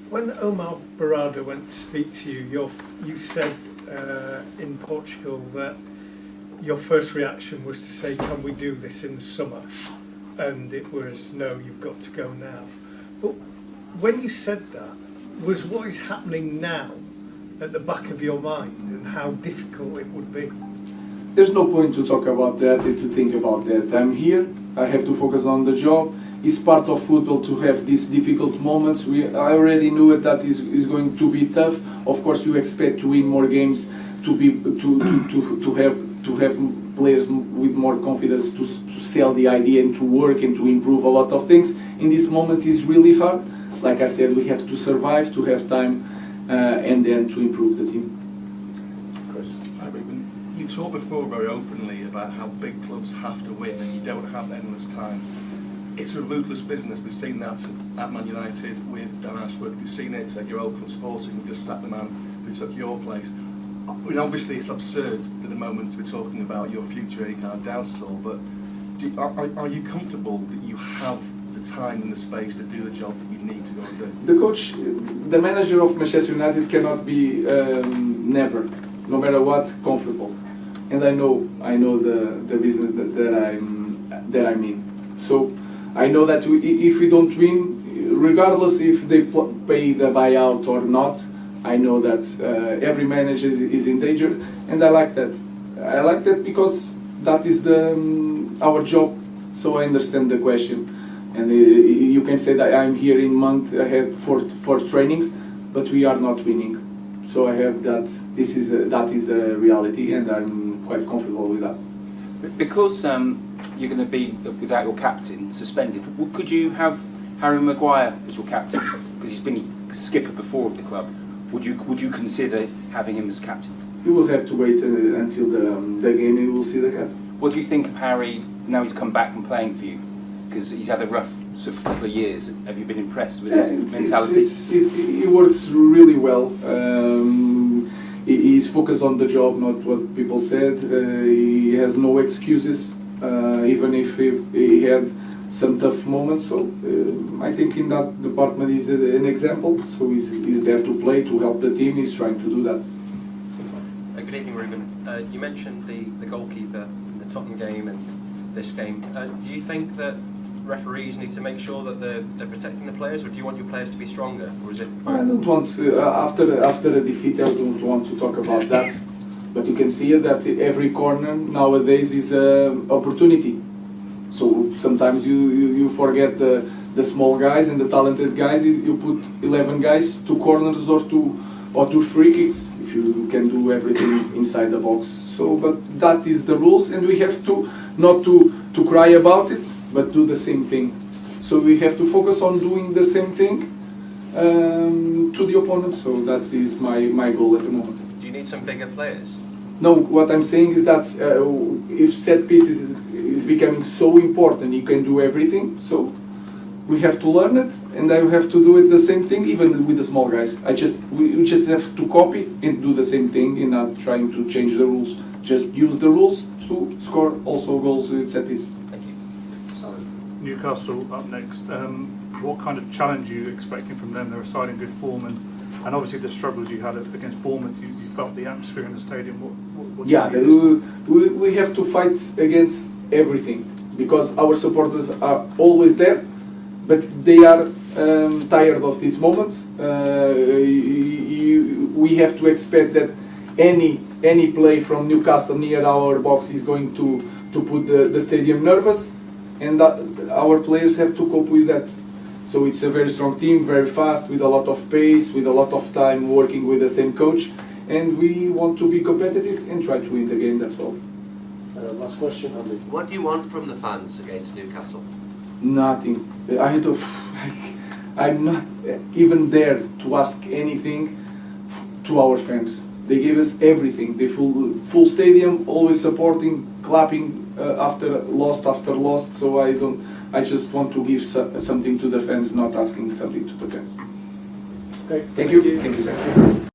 When Omar Barada went to speak to you, you said in Portugal that your first reaction was to say, can we do this in the summer? And it was, no, you've got to go now. But when you said that, was what is happening now at the back of your mind and how difficult it would be? There's no point to talk about that and to think about that. I'm here, I have to focus on the job. It's part of football to have these difficult moments. I already knew it, that is going to be tough. Of course, you expect to win more games, to have players with more confidence to sell the idea and to work and to improve a lot of things. In this moment is really hard. Like I said, we have to survive, to have time, and then to improve the team. Chris. Hi, Ruben. You talked before very openly about how big clubs have to win and you don't have endless time. It's a ruthless business. We've seen that at Man United with Dan Ashworth. We've seen it at your Oakland Sporting. We just sacked the man who took your place. I mean, obviously, it's absurd at the moment to be talking about your future, any kind of doubts at all. But are you comfortable that you have the time and the space to do the job that you need to go and do? The coach, the manager of Manchester United cannot be never, no matter what, comfortable. And I know the business that I'm in. So I know that if we don't win, regardless if they pay the buyout or not, I know that every manager is in danger, and I like that. I like that because that is our job. So I understand the question, and you can say that I'm here in month ahead for trainings, but we are not winning. So I have that. That is a reality, and I'm quite comfortable with that. Because you're going to be without your captain, suspended, could you have Harry Maguire as your captain? Because he's been skipper before of the club. Would you consider having him as captain? You will have to wait until the game, and you will see the gap. What do you think of Harry now he's come back and playing for you? Because he's had a rough sort of couple of years. Have you been impressed with his mentality? He works really well. He's focused on the job, not what people said. He has no excuses, even if he had some tough moments. So I think in that department he's an example. So he's there to play, to help the team. He's trying to do that. Good evening, Ruben. You mentioned the goalkeeper in the Tottenham game and this game. Do you think that referees need to make sure that they're protecting the players, or do you want your players to be stronger, or is it? I don't want after a defeat. I don't want to talk about that. But you can see that every corner nowadays is an opportunity. So sometimes you forget the small guys and the talented guys. You put 11 guys, 2 corners or two free kicks. If you can do everything inside the box. So, but that is the rules, and we have to not to cry about it, but do the same thing. So we have to focus on doing the same thing to the opponent. So that is my goal at the moment. Do you need some bigger players? No, what I'm saying is that if set pieces is becoming so important, you can do everything. So we have to learn it, and I have to do it the same thing, even with the small guys. We just have to copy and do the same thing, and not trying to change the rules. Just use the rules to score also goals with set pieces. Thank you. Newcastle up next. What kind of challenge are you expecting from them? They're a side in good form, and obviously the struggles you had against Bournemouth, you felt the atmosphere in the stadium. What Yeah, we have to fight against everything, because our supporters are always there, but they are tired of this moment. We have to expect that any play from Newcastle near our box is going to put the stadium nervous, and our players have to cope with that. So it's a very strong team, very fast, with a lot of pace, with a lot of time working with the same coach, and we want to be competitive and try to win the game, that's all. Last question, Andy. What do you want from the fans against Newcastle? Nothing. I'm not even there to ask anything to our fans. They gave us everything. The full stadium, always supporting, clapping after lost. So I just want to give something to the fans, not asking something to the fans. Okay. Thank you.